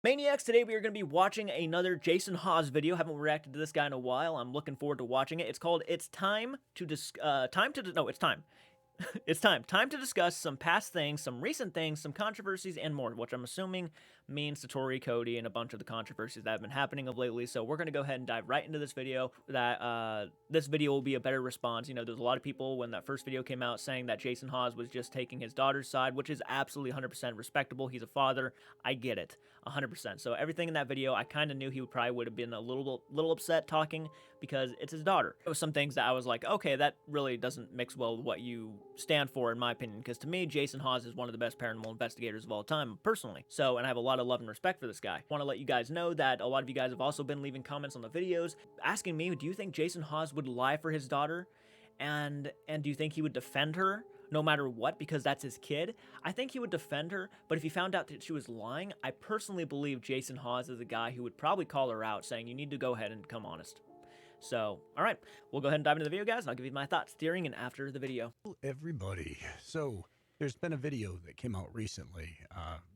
Maniacs, today we are going to be watching another Jason Hawes video. Haven't reacted to this guy in a while. I'm looking forward to watching it. It's called It's Time to It's time to discuss some past things, some recent things, some controversies, and more, which I'm assuming means Satori, Cody, and a bunch of the controversies that have been happening of lately. So we're going to go ahead and dive right into this video. This video will be a better response. You know, there's a lot of people when that first video came out saying that Jason Hawes was just taking his daughter's side, which is absolutely 100% respectable. He's a father. I get it, 100%. So everything in that video, I kind of knew he would have been a little upset talking because it's his daughter. It was some things that I was like, okay, that really doesn't mix well with what you stand for, in my opinion, because to me, Jason Hawes is one of the best paranormal investigators of all time, personally. So, and I have a lot of love and respect for this guy. I want to let you guys know that a lot of you guys have also been leaving comments on the videos asking me, do you think Jason Hawes would lie for his daughter? And do you think he would defend her no matter what because that's his kid? I think he would defend her, but if he found out that she was lying, I personally believe Jason Hawes is a guy who would probably call her out saying, you need to go ahead and come honest. So, all right, we'll go ahead and dive into the video, guys, and I'll give you my thoughts during and after the video. Everybody. So, there's been a video that came out recently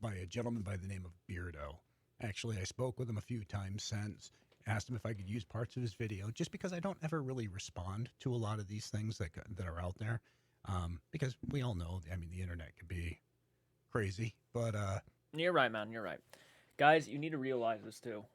by a gentleman by the name of Beardo. Actually, I spoke with him a few times since, asked him if I could use parts of his video, just because I don't ever really respond to a lot of these things that are out there, because we all know, I mean, the internet can be crazy, but... You're right, man, you're right. Guys, you need to realize this, too.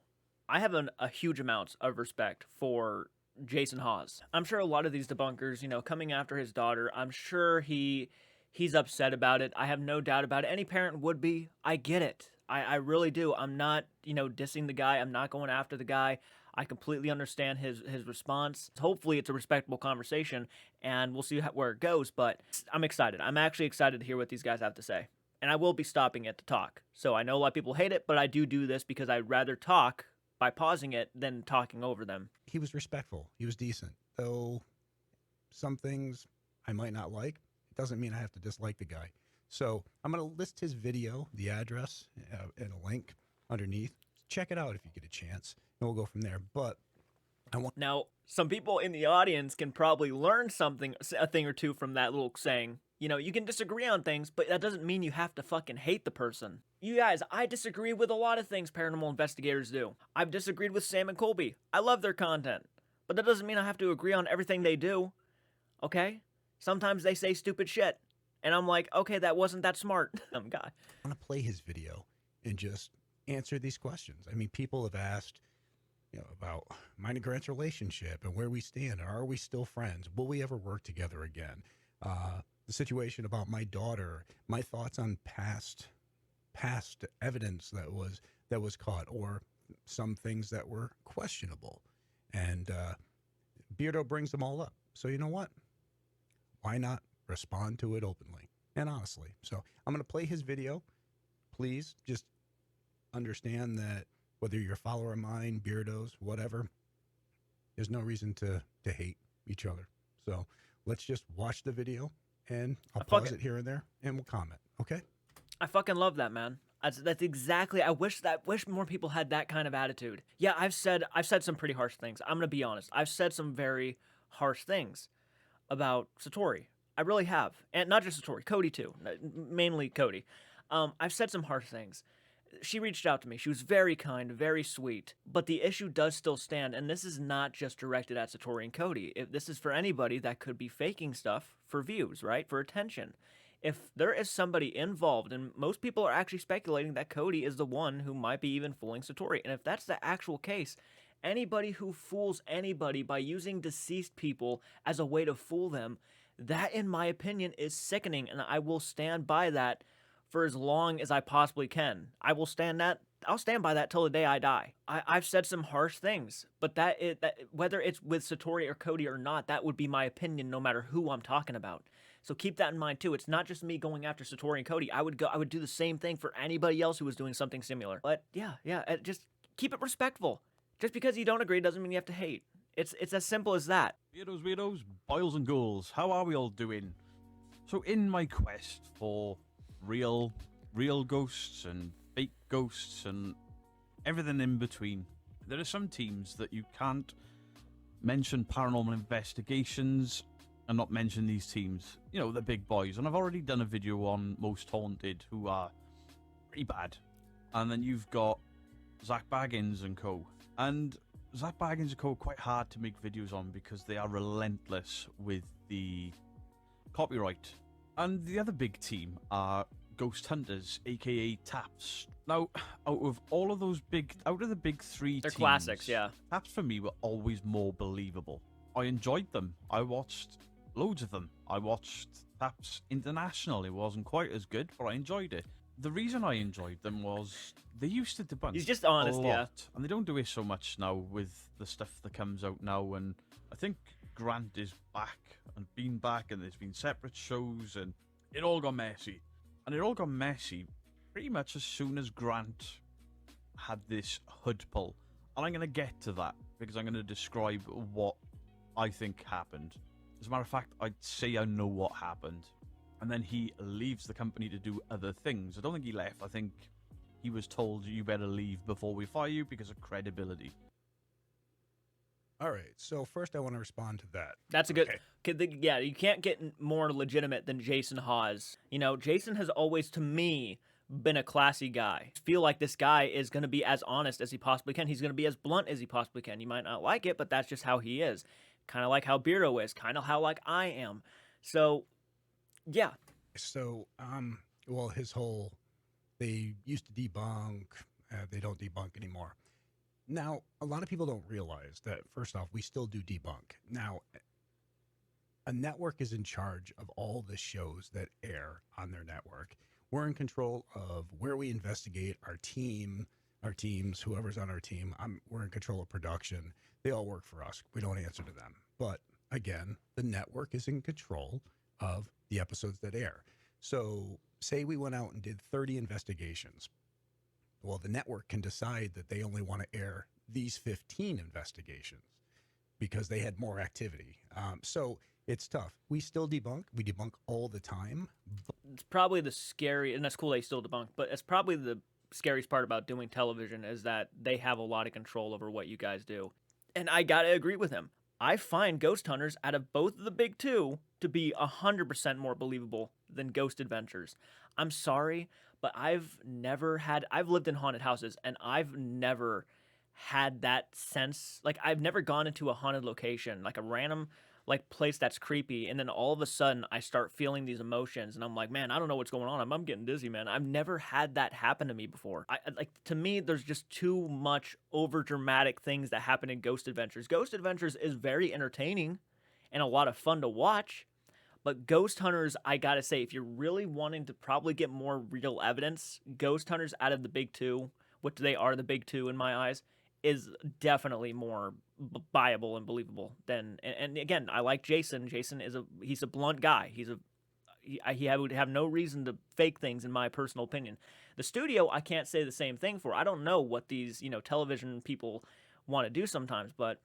I have a huge amount of respect for Jason Hawes. I'm sure a lot of these debunkers, you know, coming after his daughter, I'm sure he's upset about it. I have no doubt about it. Any parent would be. I get it. I really do. I'm not, you know, dissing the guy. I'm not going after the guy. I completely understand his response. Hopefully it's a respectable conversation, and we'll see where it goes, but I'm excited. I'm actually excited to hear what these guys have to say. And I will be stopping it to talk. So I know a lot of people hate it, but I do this because I'd rather talk by pausing it than talking over them. He was respectful. He was decent. Though some things I might not like, it doesn't mean I have to dislike the guy. So I'm going to list his video, the address, and a link underneath. Check it out if you get a chance, and we'll go from there. But now, some people in the audience can probably learn a thing or two from that little saying. You know, you can disagree on things, but that doesn't mean you have to fucking hate the person. You guys, I disagree with a lot of things paranormal investigators do. I've disagreed with Sam and Colby. I love their content. But that doesn't mean I have to agree on everything they do. Okay? Sometimes they say stupid shit. And I'm like, okay, that wasn't that smart. God. I want to play his video and just answer these questions. I mean, people have asked, you know, about mine and Grant's relationship and where we stand. Are we still friends? Will we ever work together again? The situation about my daughter, my thoughts on past evidence that was caught, or some things that were questionable. And Beardo brings them all up. So you know what? Why not respond to it openly and honestly? So I'm going to play his video. Please just understand that whether you're a follower of mine, Beardo's, whatever, there's no reason to hate each other. So let's just watch the video. And I'll pause it here and there, and we'll comment, okay? I fucking love that, man. That's exactly. I wish more people had that kind of attitude. Yeah, I've said some pretty harsh things. I'm gonna be honest. I've said some very harsh things about Satori. I really have, and not just Satori, Cody too. Mainly Cody. I've said some harsh things. She reached out to me. She was very kind, very sweet. But the issue does still stand, and this is not just directed at Satori and Cody. This is for anybody that could be faking stuff for views, right? For attention. If there is somebody involved, and most people are actually speculating that Cody is the one who might be even fooling Satori, and if that's the actual case, anybody who fools anybody by using deceased people as a way to fool them, that, in my opinion, is sickening, and I will stand by that for as long as I possibly can. I'll stand by that till the day I die. I've said some harsh things, but whether it's with Satori or Cody or not, that would be my opinion no matter who I'm talking about. So keep that in mind too. It's not just me going after Satori and Cody. I would do the same thing for anybody else who was doing something similar. But yeah, just keep it respectful. Just because you don't agree doesn't mean you have to hate. It's as simple as that. Weirdos, boils and ghouls, how are we all doing? So in my quest for real ghosts and fake ghosts and everything in between, there are some teams that you can't mention paranormal investigations and not mention these teams. You know, the big boys. And I've already done a video on Most Haunted, who are pretty bad. And then you've got Zach Baggins and co. And Zach Baggins and co are quite hard to make videos on because they are relentless with the copyright. And the other big team are Ghost Hunters, aka Taps. Now, out of the big three They're teams, classics, yeah. Taps for me were always more believable. I enjoyed them. I watched loads of them. I watched Taps International. It wasn't quite as good, but I enjoyed it. The reason I enjoyed them was they used to debunk. He's just honest, a lot, yeah. and they don't do it so much now with the stuff that comes out now. And I think Grant is back and been back, and there's been separate shows, and it all got messy. And it all got messy pretty much as soon as Grant had this hood pull. And I'm going to get to that because I'm going to describe what I think happened. As a matter of fact, I'd say I know what happened. And then he leaves the company to do other things. I don't think he left. I think he was told, you better leave before we fire you because of credibility. All right. So first I want to respond to that. That's a good. Yeah, you can't get more legitimate than Jason Hawes. You know, Jason has always, to me, been a classy guy. I feel like this guy is going to be as honest as he possibly can. He's going to be as blunt as he possibly can. You might not like it, but that's just how he is. Kind of like how Beardo is. Kind of how like I am. So, yeah. So, well, his whole, they used to debunk, they don't debunk anymore. Now, a lot of people don't realize that, first off, we still do debunk. Now, a network is in charge of all the shows that air on their network. We're in control of where we investigate, our teams, whoever's on our team. We're in control of production. They all work for us. We don't answer to them. But again, the network is in control of the episodes that air. So say we went out and did 30 investigations. Well, the network can decide that they only want to air these 15 investigations because they had more activity. So it's tough. We still debunk. We debunk all the time. It's probably the scary, and that's cool they still debunk, but it's probably the scariest part about doing television is that they have a lot of control over what you guys do. And I gotta agree with him. I find Ghost Hunters out of both of the big two to be 100% more believable than Ghost Adventures. I'm sorry, but I've lived in haunted houses, and I've never had that sense. Like, I've never gone into a haunted location, like a random like place that's creepy, and then all of a sudden I start feeling these emotions, and I'm like, man, I don't know what's going on. I'm getting dizzy, man. I've never had that happen to me before. To me, there's just too much over dramatic things that happen in Ghost Adventures. Ghost Adventures is very entertaining and a lot of fun to watch, but Ghost Hunters, I gotta say, if you're really wanting to probably get more real evidence, Ghost Hunters out of the big two, which they are the big two in my eyes, is definitely more viable and believable than. And again, I like Jason. Jason he's a blunt guy. He would have no reason to fake things, in my personal opinion. The studio, I can't say the same thing for. I don't know what these television people want to do sometimes, but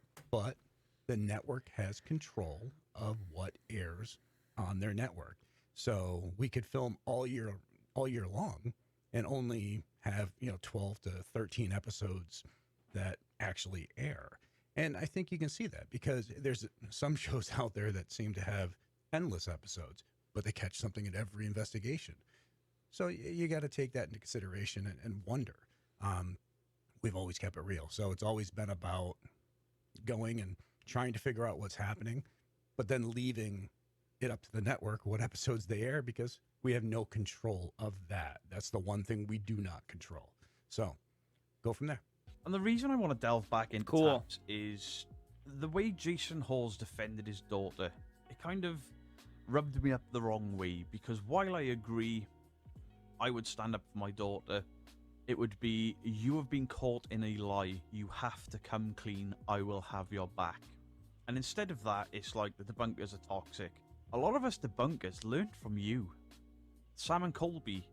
the network has control of what airs on their network. So we could film all year long and only have 12 to 13 episodes that actually air. And I think you can see that because there's some shows out there that seem to have endless episodes, but they catch something in every investigation. So you got to take that into consideration and wonder. We've always kept it real. So it's always been about going and trying to figure out what's happening, but then leaving it up to the network what episodes they air because we have no control of that. That's the one thing we do not control. So go from there. And the reason I want to delve back into Taps is the way Jason Hawes defended his daughter. It kind of rubbed me up the wrong way because while I agree I would stand up for my daughter, it would be, you have been caught in a lie. You have to come clean. I will have your back. And instead of that, it's like the debunkers are toxic. A lot of us debunkers learned from you. Sam and Colby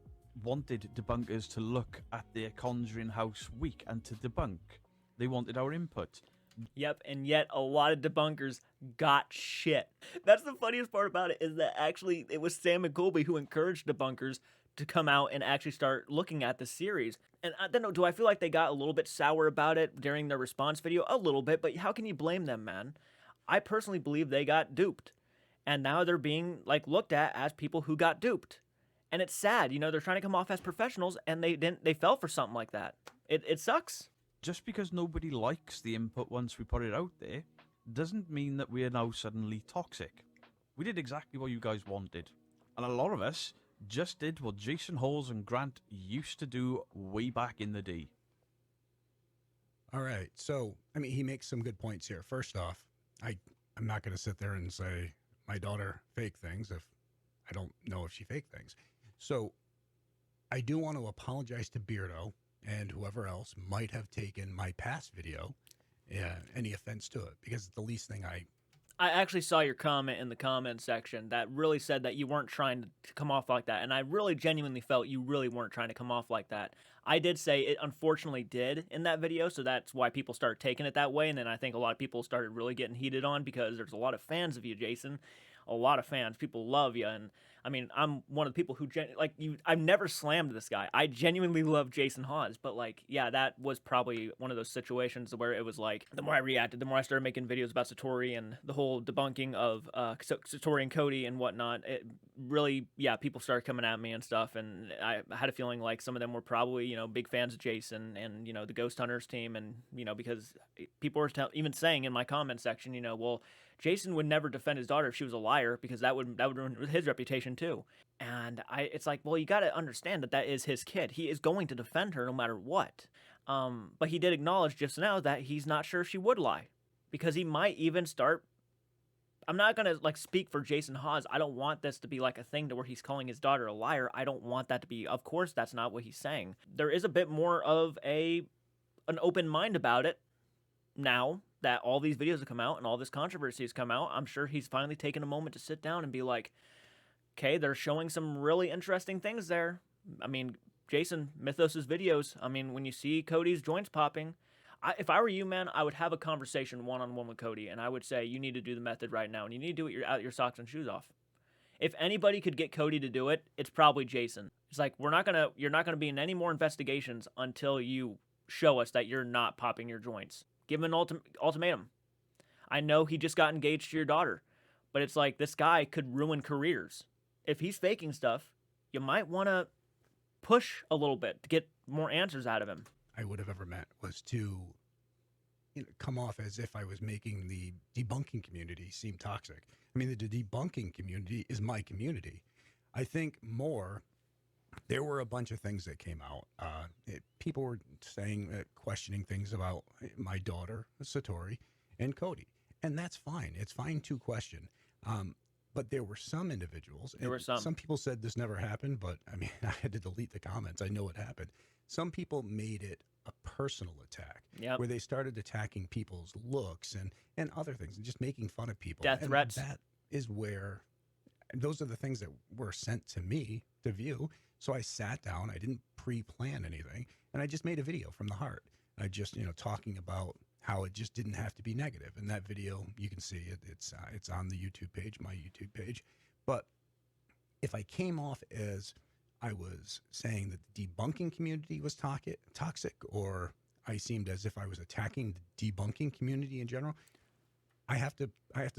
wanted debunkers to look at their Conjuring House week and to debunk. They wanted our input. Yep, and yet a lot of debunkers got shit. That's the funniest part about it, is that actually it was Sam and Colby who encouraged debunkers to come out and actually start looking at the series. And I don't know, do I feel like they got a little bit sour about it during their response video? A little bit, but how can you blame them, man? I personally believe they got duped. And now they're being looked at as people who got duped. And it's sad, they're trying to come off as professionals and they fell for something like that. It sucks. Just because nobody likes the input once we put it out there doesn't mean that we are now suddenly toxic. We did exactly what you guys wanted. And a lot of us just did what Jason Hawes and Grant used to do way back in the day. All right. So, I mean, he makes some good points here. First off, I'm not going to sit there and say my daughter faked things if I don't know if she faked things. So I do want to apologize to Beardo and whoever else might have taken my past video, any offense to it, because it's the least thing I actually saw your comment in the comment section that really said that you weren't trying to come off like that. And I really genuinely felt you really weren't trying to come off like that. I did say it unfortunately did in that video, so that's why people started taking it that way. And then I think a lot of people started really getting heated on because there's a lot of fans of you, Jason. A lot of fans. People love you. And I mean, I'm one of the people who, I've never slammed this guy. I genuinely love Jason Hawes. But, like, yeah, that was probably one of those situations where it was like, the more I reacted, the more I started making videos about Satori and the whole debunking of Satori and Cody and whatnot. It really, yeah, people started coming at me and stuff. And I had a feeling like some of them were probably, you know, big fans of Jason and, you know, the Ghost Hunters team. And, you know, because people were even saying in my comment section, you know, well, Jason would never defend his daughter if she was a liar because that would ruin his reputation too. And it's like, well, you got to understand that is his kid. He is going to defend her no matter what. But he did acknowledge just now that he's not sure if she would lie because he might even start. I'm not gonna like speak for Jason Hawes. I don't want this to be like a thing to where he's calling his daughter a liar. I don't want that to be. Of course, that's not what he's saying. There is a bit more of an open mind about it now that all these videos have come out and all this controversy has come out. I'm sure he's finally taken a moment to sit down and be like, okay, they're showing some really interesting things there. I mean, Jason, Mythos's videos, I mean, when you see Cody's joints popping, if I were you, man, I would have a conversation one-on-one with Cody, and I would say, you need to do the method right now, and you need to do it out your socks and shoes off. If anybody could get Cody to do it, it's probably Jason. It's like, you're not gonna be in any more investigations until you show us that you're not popping your joints. Give him an ultimatum. I know he just got engaged to your daughter, but it's like this guy could ruin careers. If he's faking stuff, you might want to push a little bit to get more answers out of him. would have ever meant was to come off as if I was making the debunking community seem toxic. I mean, the debunking community is my community. I think more, there were a bunch of things that came out. People were saying, questioning things about my daughter, Satori, and Cody. And that's fine. It's fine to question. But there were some individuals. There were some. Some people said this never happened, but I mean, I had to delete the comments. I know it happened. Some people made it a personal attack, where they started attacking people's looks and other things and just making fun of people. Death threats. That is where, those are the things that were sent to me to view. So I sat down, I didn't pre-plan anything, and I just made a video from the heart. I just, talking about how it just didn't have to be negative. And that video, you can see it. It's on the YouTube page, my YouTube page. But if I came off as I was saying that the debunking community was toxic, or I seemed as if I was attacking the debunking community in general, I have to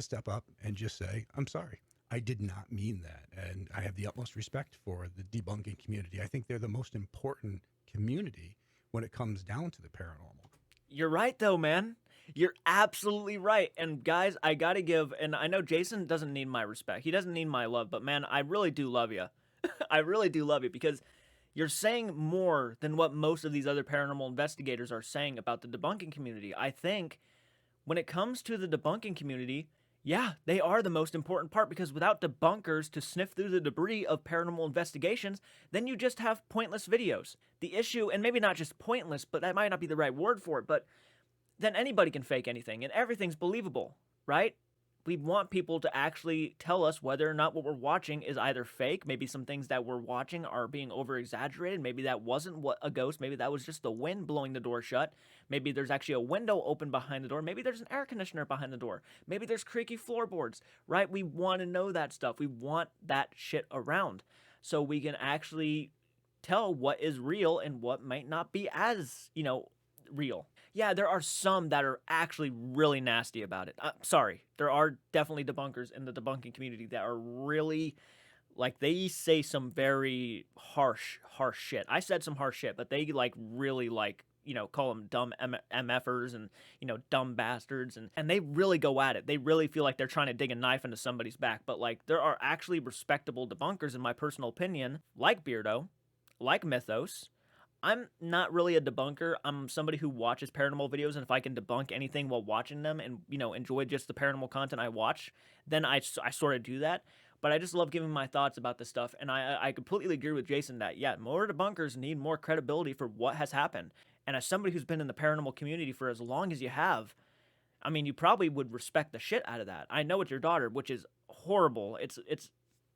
step up and just say, I'm sorry. I did not mean that. And I have the utmost respect for the debunking community. I think they're the most important community when it comes down to the paranormal. You're right, though, man. You're absolutely right. And guys, I got to give, and I know Jason doesn't need my respect. He doesn't need my love, but man, I really do love you. I really do love you because you're saying more than what most of these other paranormal investigators are saying about the debunking community. I think when it comes to the debunking community, yeah, they are the most important part because without debunkers to sniff through the debris of paranormal investigations, then you just have pointless videos. The issue, and maybe not just pointless, but that might not be the right word for it, but then anybody can fake anything and everything's believable, right? We want people to actually tell us whether or not what we're watching is either fake. Maybe some things that we're watching are being over-exaggerated. Maybe that wasn't a ghost. Maybe that was just the wind blowing the door shut. Maybe there's actually a window open behind the door. Maybe there's an air conditioner behind the door. Maybe there's creaky floorboards, right? We want to know that stuff. We want that shit around so we can actually tell what is real and what might not be as, real. Yeah, there are some that are actually really nasty about it. Sorry, there are definitely debunkers in the debunking community that are really, they say some very harsh shit. I said some harsh shit, but they really call them dumb MFers and, dumb bastards. And they really go at it. They really feel like they're trying to dig a knife into somebody's back. But, like, there are actually respectable debunkers, in my personal opinion, like Beardo, like Mythos. I'm not really a debunker. I'm somebody who watches paranormal videos, and if I can debunk anything while watching them and, enjoy just the paranormal content I watch, then I sort of do that. But I just love giving my thoughts about this stuff, and I completely agree with Jason that, yeah, more debunkers need more credibility for what has happened. And as somebody who's been in the paranormal community for as long as you have, I mean, you probably would respect the shit out of that. I know it's your daughter, which is horrible. It's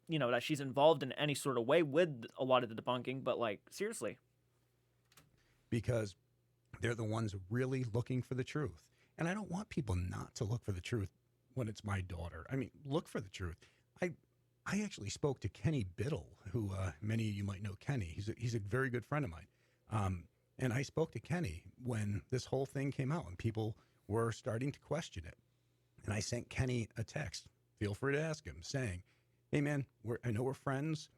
that she's involved in any sort of way with a lot of the debunking, but, like, seriously. Because they're the ones really looking for the truth. And I don't want people not to look for the truth when it's my daughter. I mean, look for the truth. I actually spoke to Kenny Biddle, who many of you might know Kenny. He's a very good friend of mine. And I spoke to Kenny when this whole thing came out and people were starting to question it. And I sent Kenny a text. Feel free to ask him, saying, hey, man, I know we're friends.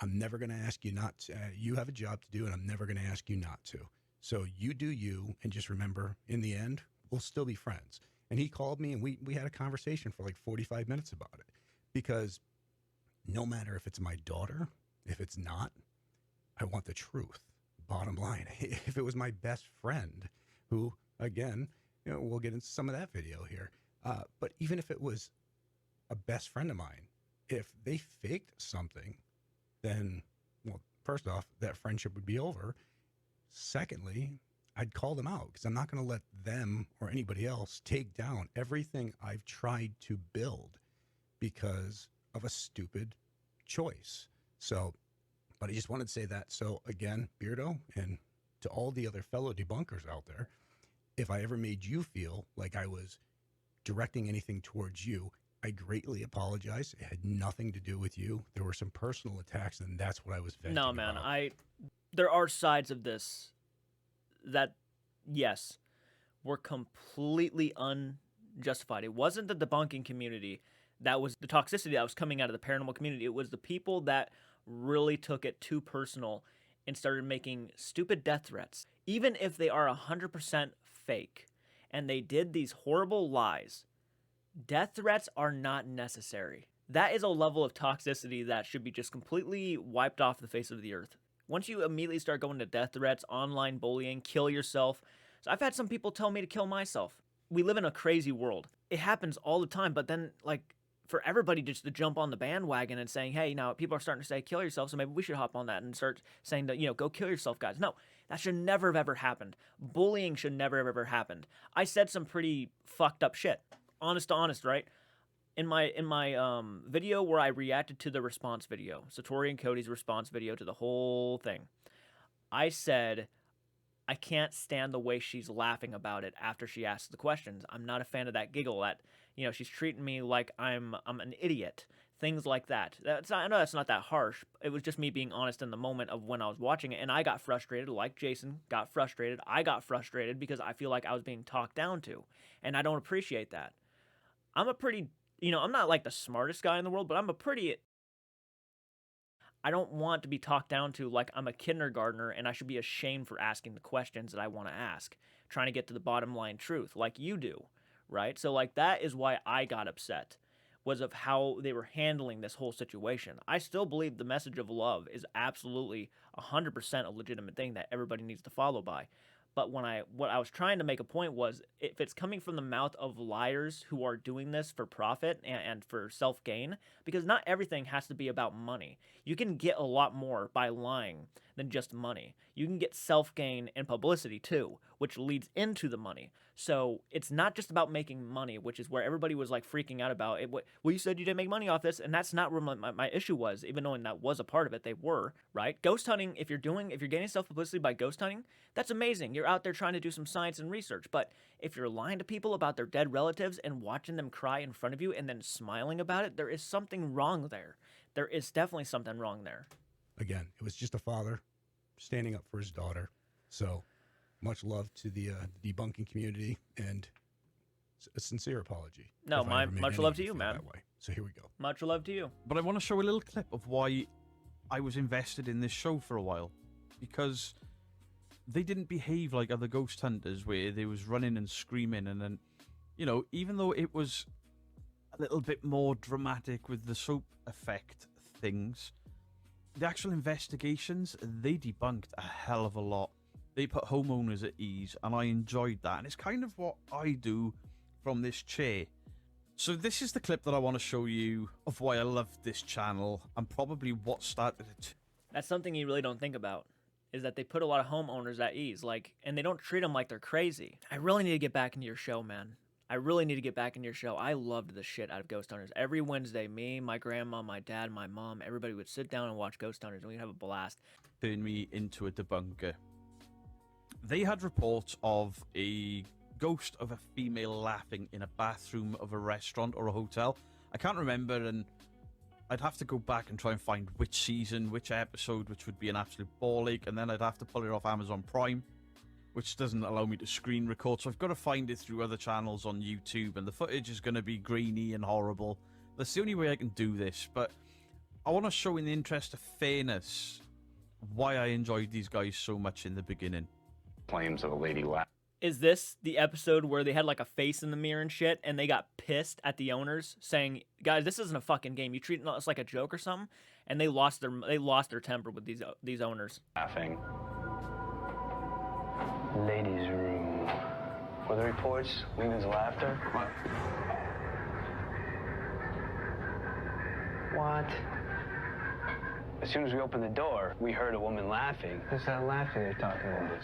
I'm never going to ask you not to. You have a job to do, and I'm never going to ask you not to. So you do you, and just remember, in the end, we'll still be friends. And he called me, and we had a conversation for like 45 minutes about it. Because no matter if it's my daughter, if it's not, I want the truth. Bottom line, if it was my best friend, who, again, we'll get into some of that video here. But even if it was a best friend of mine, if they faked something, then, well, first off, that friendship would be over. Secondly, I'd call them out because I'm not going to let them or anybody else take down everything I've tried to build because of a stupid choice. So, but I just wanted to say that. So again, Beardo, and to all the other fellow debunkers out there, if I ever made you feel like I was directing anything towards you, I greatly apologize. It had nothing to do with you. There were some personal attacks, and that's what I was venting No, man, about. There are sides of this that, yes, were completely unjustified. It wasn't the debunking community that was the toxicity that was coming out of the paranormal community. It was the people that really took it too personal and started making stupid death threats. Even if they are 100% fake and they did these horrible lies, death threats are not necessary. That is a level of toxicity that should be just completely wiped off the face of the earth. Once you immediately start going to death threats, online bullying, kill yourself. So I've had some people tell me to kill myself. We live in a crazy world. It happens all the time, but then, like, for everybody just to jump on the bandwagon and saying, hey, now people are starting to say kill yourself, so maybe we should hop on that and start saying that, go kill yourself, guys. No, that should never have ever happened. Bullying should never have ever happened. I said some pretty fucked up shit. Honest to honest, right? In my video where I reacted to the response video, Satori and Cody's response video to the whole thing, I said, I can't stand the way she's laughing about it after she asks the questions. I'm not a fan of that giggle. That, she's treating me like I'm an idiot. Things like that. I know that's not that harsh. It was just me being honest in the moment of when I was watching it, and I got frustrated, like Jason got frustrated. I got frustrated because I feel like I was being talked down to, and I don't appreciate that. I'm a pretty, I'm not like the smartest guy in the world, but I don't want to be talked down to like I'm a kindergartner and I should be ashamed for asking the questions that I want to ask, trying to get to the bottom line truth like you do, right? So, like, that is why I got upset, was of how they were handling this whole situation. I still believe the message of love is absolutely 100% a legitimate thing that everybody needs to follow by. But what I was trying to make a point was, if it's coming from the mouth of liars who are doing this for profit and for self-gain, because not everything has to be about money. You can get a lot more by lying than just money. You can get self-gain and publicity too, which leads into the money. So it's not just about making money, which is where everybody was like freaking out about it. Well, you said you didn't make money off this, and that's not where my issue was, even though that was a part of it. They were, right? Ghost hunting, if you're getting self-publicity by ghost hunting, that's amazing. You're out there trying to do some science and research. But if you're lying to people about their dead relatives and watching them cry in front of you and then smiling about it, there is something wrong there. There is definitely something wrong there. Again, it was just a father standing up for his daughter. So much love to the debunking community, and a sincere apology. No, much love to you, man. That way. So here we go. Much love to you. But I want to show a little clip of why I was invested in this show for a while. Because they didn't behave like other ghost hunters where they was running and screaming, and then, even though it was a little bit more dramatic with the soap effect things, the actual investigations, they debunked a hell of a lot. They put homeowners at ease, and I enjoyed that. And it's kind of what I do from this chair. So this is the clip that I want to show you of why I love this channel, and probably what started it. That's something you really don't think about, is that they put a lot of homeowners at ease, and they don't treat them like they're crazy. I really need to get back into your show, man. I really need to get back into your show. I loved the shit out of Ghost Hunters. Every Wednesday, me, my grandma, my dad, my mom, everybody would sit down and watch Ghost Hunters, and we'd have a blast. Turn me into a debunker. They had reports of a ghost of a female laughing in a bathroom of a restaurant or a hotel. I can't remember, and I'd have to go back and try and find which season, which episode, which would be an absolute ball ache, and then I'd have to pull it off Amazon Prime, which doesn't allow me to screen record, so I've got to find it through other channels on YouTube, and the footage is going to be grainy and horrible. That's the only way I can do this, but I want to show, in the interest of fairness, why I enjoyed these guys so much in the beginning. Claims of a lady laugh. Is this the episode where they had like a face in the mirror and shit, and they got pissed at the owners, saying, "Guys, this isn't a fucking game. You treat us like a joke or something," and they lost their temper with these owners. Laughing. Ladies' room. Were the reports women's laughter? What? As soon as we opened the door, we heard a woman laughing. Who's that laughing they're talking about?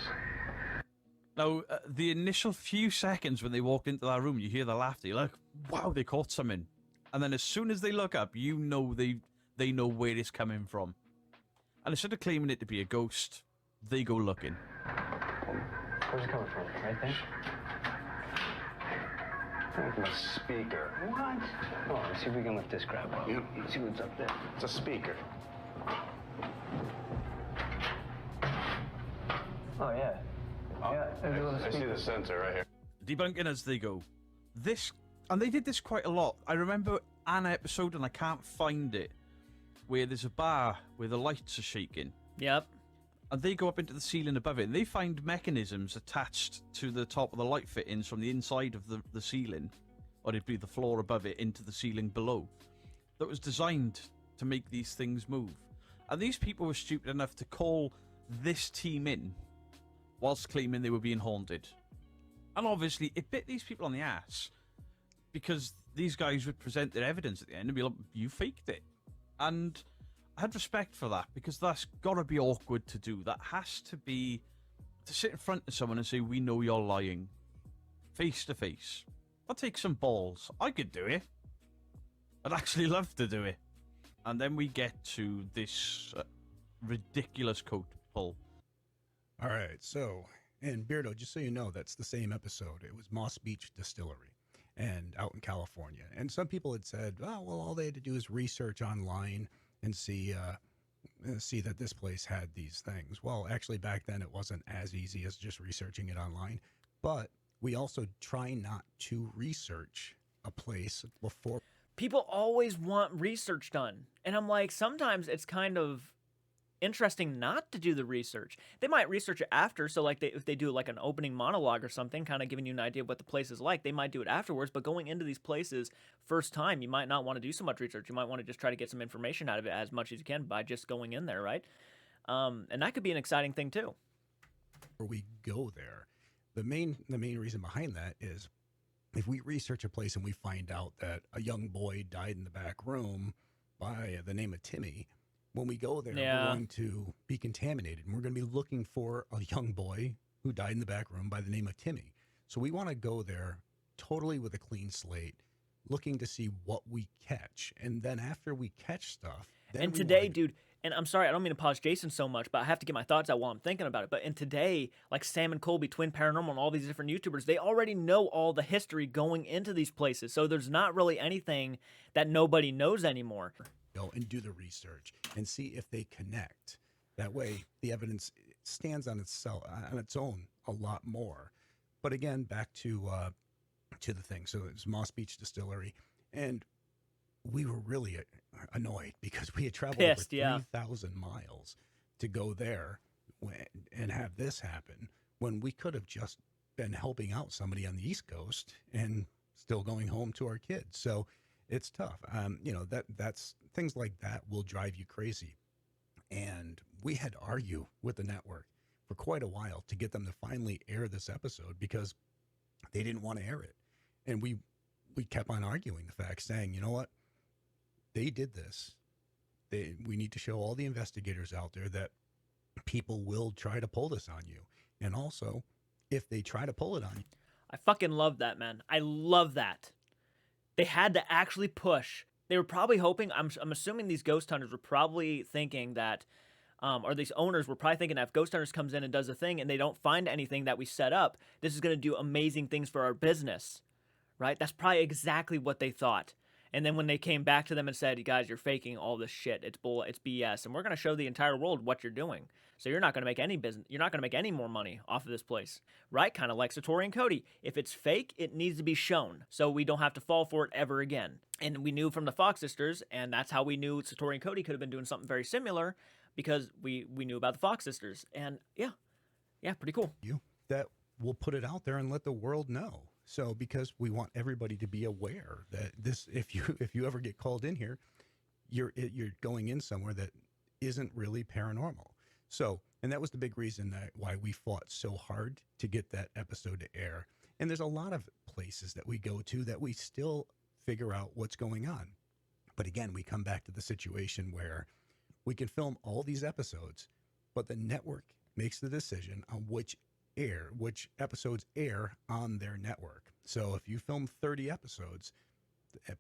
Now, the initial few seconds when they walked into that room, you hear the laughter, you're like, wow, they caught something. And then as soon as they look up, you know they know where it's coming from. And instead of claiming it to be a ghost, they go looking. Where's it coming from? Right there? From a speaker. What? Oh, let's see if we can lift this crap up. Yep. See what's up there. It's a speaker. Oh, yeah. Yeah, there's a little I see speaker. the sensor right here. Debunking as they go. And they did this quite a lot. I remember an episode, and I can't find it, where there's a bar where the lights are shaking. Yep. And they go up into the ceiling above it, and they find mechanisms attached to the top of the light fittings from the inside of the ceiling, or it'd be the floor above it, into the ceiling below, that was designed to make these things move. And these people were stupid enough to call this team in whilst claiming they were being haunted. And obviously, it bit these people on the ass, because these guys would present their evidence at the end and be like, you faked it. And I had respect for that, because that's got to be awkward to do. That has to be to sit in front of someone and say, we know you're lying, face to face. That takes some balls. I could do it. I'd actually love to do it. And then we get to this ridiculous coat pull. All right, so, and Beardo, just so you know, that's the same episode. It was Moss Beach Distillery, and out in California. And some people had said, oh, well, all they had to do is research online and see that this place had these things. Well, actually, back then, it wasn't as easy as just researching it online. But we also try not to research a place before. People always want research done, and I'm like, sometimes it's kind of interesting not to do the research. They might research it after, so like if they do like an opening monologue or something, kind of giving you an idea of what the place is like, they might do it afterwards. But going into these places first time, you might not want to do so much research. You might want to just try to get some information out of it as much as you can by just going in there, right? And that could be an exciting thing too. We go there. The main reason behind that is, if we research a place and we find out that a young boy died in the back room by the name of Timmy, when we go there, Yeah. we're going to be contaminated, and we're going to be looking for a young boy who died in the back room by the name of Timmy. So we want to go there totally with a clean slate, looking to see what we catch. And then after we catch stuff, then And we today, wanna- dude, and I'm sorry, I don't mean to pause Jason so much, but I have to get my thoughts out while I'm thinking about it. But in today, like Sam and Colby, Twin Paranormal, and all these different YouTubers, they already know all the history going into these places. So there's not really anything that nobody knows anymore. go and do the research and see if they connect. That way, the evidence stands on itself, on its own, a lot more. But again, back to the thing. So it was Moss Beach Distillery, and we were really annoyed because we had traveled Pissed, over yeah. 3,000 miles to go there. and have this happen when we could have just been helping out somebody on the East Coast and still going home to our kids. So it's tough. That's things like that will drive you crazy. And we had to argue with the network for quite a while to get them to finally air this episode because they didn't want to air it. And we kept on arguing the fact, saying, you know what? They did this. We need to show all the investigators out there that people will try to pull this on you. And also, if they try to pull it on you. I fucking love that, man. I love that. They had to actually push. They were probably hoping, I'm assuming these ghost hunters were probably thinking that, or these owners were probably thinking that if Ghost Hunters comes in and does a thing and they don't find anything that we set up, this is going to do amazing things for our business, right? That's probably exactly what they thought. And then when they came back to them and said, you guys, you're faking all this shit. It's bull. It's BS. And we're going to show the entire world what you're doing. So you're not going to make any business. You're not going to make any more money off of this place, right? Kind of like Satori and Cody. If it's fake, it needs to be shown so we don't have to fall for it ever again. And we knew from the Fox sisters, and that's how we knew Satori and Cody could have been doing something very similar because we knew about the Fox sisters. And yeah, pretty cool. That will put it out there and let the world know. So because we want everybody to be aware that this, if you ever get called in here, you're going in somewhere that isn't really paranormal. So, and that was the big reason why we fought so hard to get that episode to air. And there's a lot of places that we go to that we still figure out what's going on. But again, we come back to the situation where we can film all these episodes, but the network makes the decision on which episodes air on their network. So if you film 30 episodes,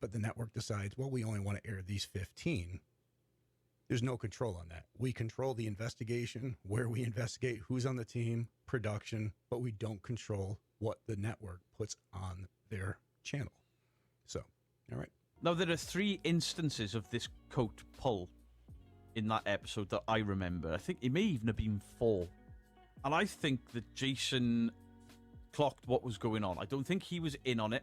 but the network decides, well, we only want to air these 15, there's no control on that. We control the investigation, where we investigate, who's on the team, production, but we don't control what the network puts on their channel. So, all right. Now, there are 3 instances of this coat pull in that episode that I remember. I think it may even have been 4. And I think that Jason clocked what was going on. I don't think he was in on it.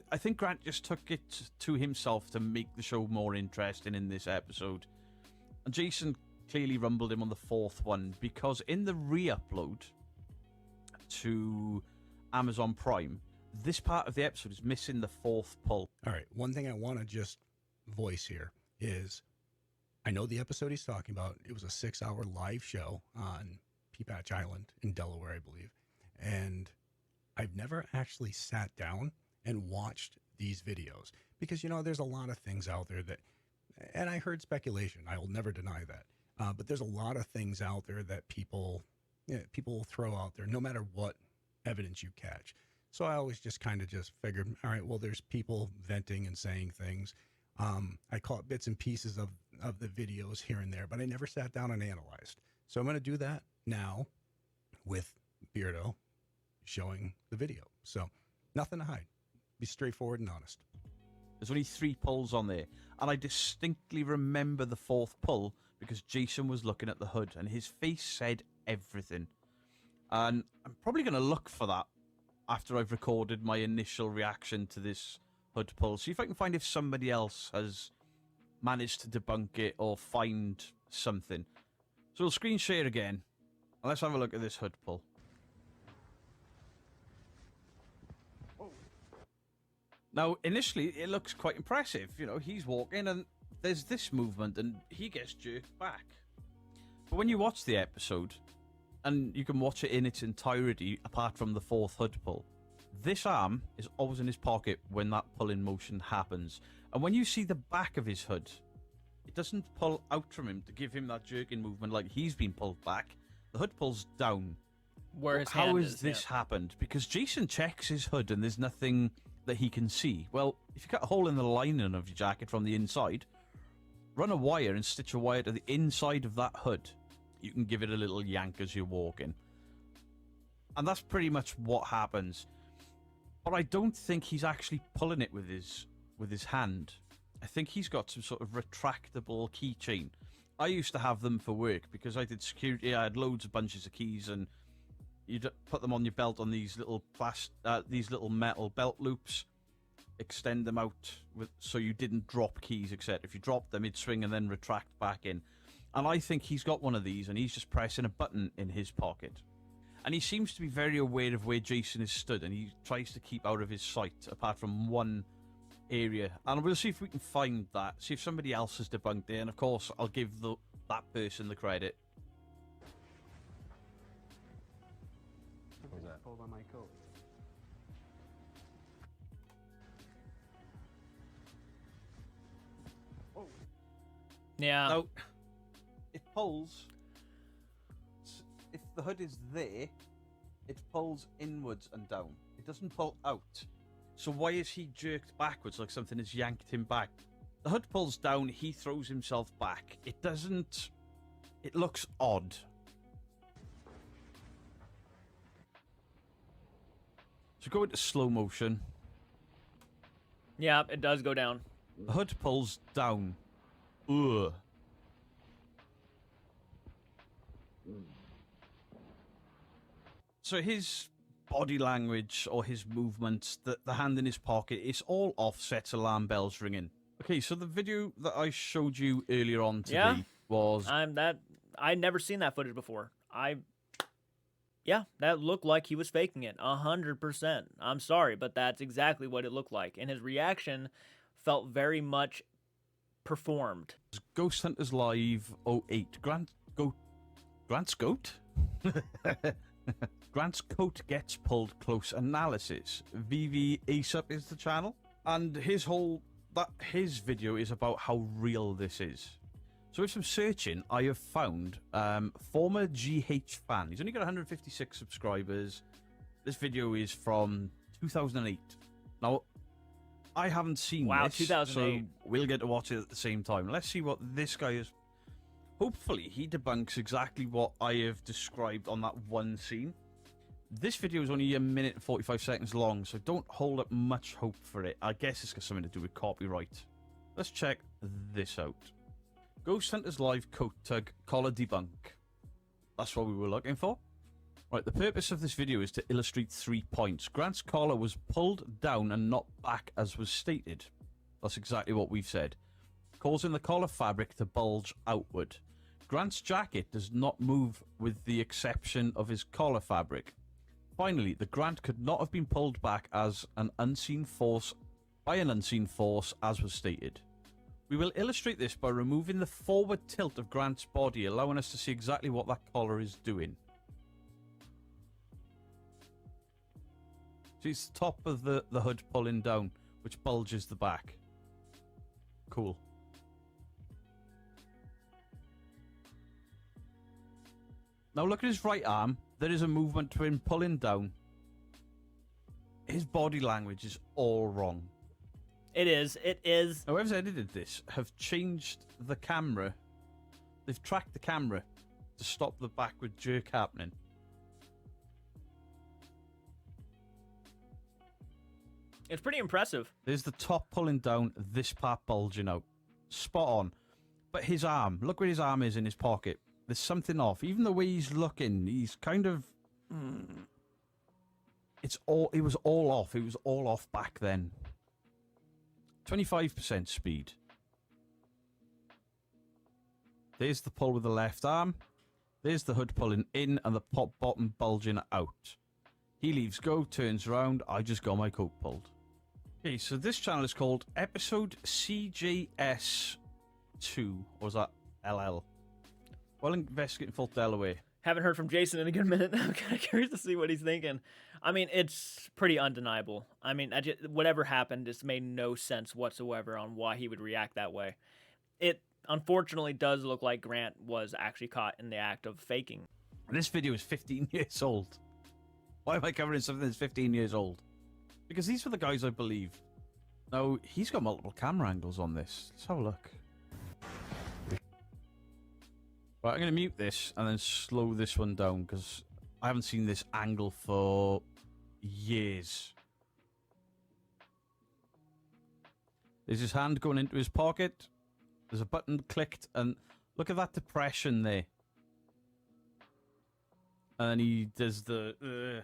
I think Grant just took it to himself to make the show more interesting in this episode. And Jason clearly rumbled him on the 4th one because in the re-upload to Amazon Prime, this part of the episode is missing the 4th pull. All right. One thing I want to just voice here is I know the episode he's talking about. It was a 6-hour live show on Peapatch Island in Delaware, I believe. And I've never actually sat down and watched these videos because, there's a lot of things out there that, and I heard speculation. I will never deny that. But there's a lot of things out there that people will throw out there no matter what evidence you catch. So I always just kind of just figured, all right, well, there's people venting and saying things. I caught bits and pieces of the videos here and there, but I never sat down and analyzed. So I'm going to do that now with Beardo showing the video. So nothing to hide. Be straightforward and honest. There's only 3 pulls on there. And I distinctly remember the 4th pull because Jason was looking at the hood and his face said everything. And I'm probably going to look for that after I've recorded my initial reaction to this hood pull. See if I can find if somebody else has managed to debunk it or find something. So we'll screen share again. And let's have a look at this hood pull. Now, initially, it looks quite impressive. He's walking and there's this movement and he gets jerked back. But when you watch the episode, and you can watch it in its entirety apart from the 4th hood pull, this arm is always in his pocket when that pull-in motion happens. And when you see the back of his hood, it doesn't pull out from him to give him that jerking movement like he's been pulled back. The hood pulls down. Where his How hand has this happened? Because Jason checks his hood and there's nothing that he can see. Well, if you cut a hole in the lining of your jacket from the inside, run a wire and stitch a wire to the inside of that hood. You can give it a little yank as you're walking. And that's pretty much what happens. But I don't think he's actually pulling it with his hand. I think he's got some sort of retractable keychain. I used to have them for work because I did security. I had loads of bunches of keys and you'd put them on your belt on these little these little metal belt loops, extend them out so you didn't drop keys, etc. If you dropped them, it'd swing and then retract back in. And I think he's got one of these, and he's just pressing a button in his pocket. And he seems to be very aware of where Jason is stood, and he tries to keep out of his sight, apart from one area. And we'll see if we can find that, see if somebody else has debunked it, and of course, I'll give that person the credit. What was that? Pulled on my coat. Yeah. Now, it pulls. If the hood is there, it pulls inwards and down. It doesn't pull out. So why is he jerked backwards like something has yanked him back? The hood pulls down, he throws himself back. It doesn't... It looks odd. So go into slow motion. Yeah, it does go down. The hood pulls down. Ugh. So his body language or his movements, the hand in his pocket, it's all offset, alarm bells ringing. Okay, so the video that I showed you earlier on today was... I'd never seen that footage before. Yeah, that looked like he was faking it, 100%. I'm sorry, but that's exactly what it looked like. And his reaction felt very much performed. Ghost Hunters Live 08. Grant's goat? Grant's coat gets pulled close analysis. VV ASAP is the channel. And his video is about how real this is. So with some searching, I have found former GH fan. He's only got 156 subscribers. This video is from 2008. Now, I haven't seen this, 2008. so we'll get to watch it at the same time. Let's see what this guy is. Hopefully, he debunks exactly what I have described on that one scene. This video is only 1 minute and 45 seconds long, so don't hold up much hope for it. I guess it's got something to do with copyright. Let's check this out. Ghost Hunters Live coat tug collar debunk. That's what we were looking for. Right, the purpose of this video is to illustrate 3 points. Grant's collar was pulled down and not back as was stated. That's exactly what we've said, causing the collar fabric to bulge outward. Grant's jacket does not move with the exception of his collar fabric. Finally, the Grant could not have been pulled back as an unseen force by an unseen force as was stated. We will illustrate this by removing the forward tilt of Grant's body, allowing us to see exactly what that collar is doing. See, it's the top of the hood pulling down, which bulges the back. Cool. Now look at his right arm. There is a movement to him pulling down. His body language is all wrong. It is. Whoever's edited this have changed the camera. They've tracked the camera to stop the backward jerk happening. It's pretty impressive. There's the top pulling down, this part bulging out. Spot on. But his arm, look where his arm is in his pocket. There's something off. Even the way he's looking, he's kind of... It was all off. It was all off back then. 25% speed. There's the pull with the left arm. There's the hood pulling in and the pop bottom bulging out. He leaves go, turns around. I just got my coat pulled. Okay, so this channel is called Episode CJS 2. Or was that LL? Well, investigating Fort Delaware. Haven't heard from Jason in a good minute. I'm kind of curious to see what he's thinking. I mean, it's pretty undeniable. I mean, whatever happened just made no sense whatsoever on why he would react that way. It unfortunately does look like Grant was actually caught in the act of faking. This video is 15 years old. Why am I covering something that's 15 years old? Because these were the guys I believed. Now, he's got multiple camera angles on this. Let's have a look. Right, I'm going to mute this and then slow this one down because I haven't seen this angle for years. There's his hand going into his pocket. There's a button clicked and look at that depression there. And he does the...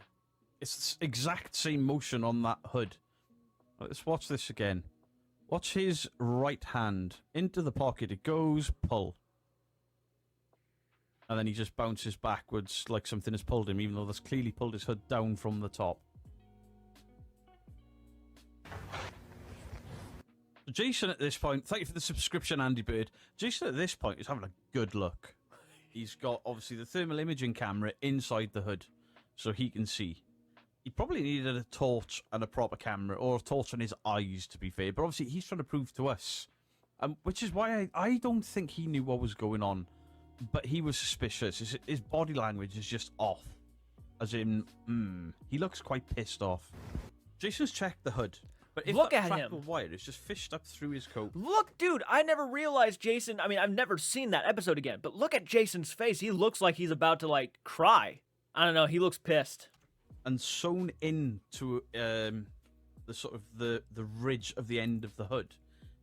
it's the exact same motion on that hood. Let's watch this again. Watch his right hand into the pocket. It goes, pull. and then he just bounces backwards like something has pulled him, even though that's clearly pulled his hood down from the top. Jason at this point, thank you for the subscription, Andy Bird. Jason at this point is having a good look. He's got, obviously, the thermal imaging camera inside the hood, so he can see. He probably needed a torch and a proper camera, or a torch on his eyes, to be fair. But obviously, he's trying to prove to us, which is why I don't think he knew what was going on. But he was suspicious. His body language is just off. As in, he looks quite pissed off. Jason's checked the hood. But if Look that at track him. of wire is just fished up through his coat. Look, dude, I never realized Jason. I mean, I've never seen that episode again, but look at Jason's face. He looks like he's about to, like, cry. I don't know. He looks pissed. And sewn into the sort of the ridge of the end of the hood.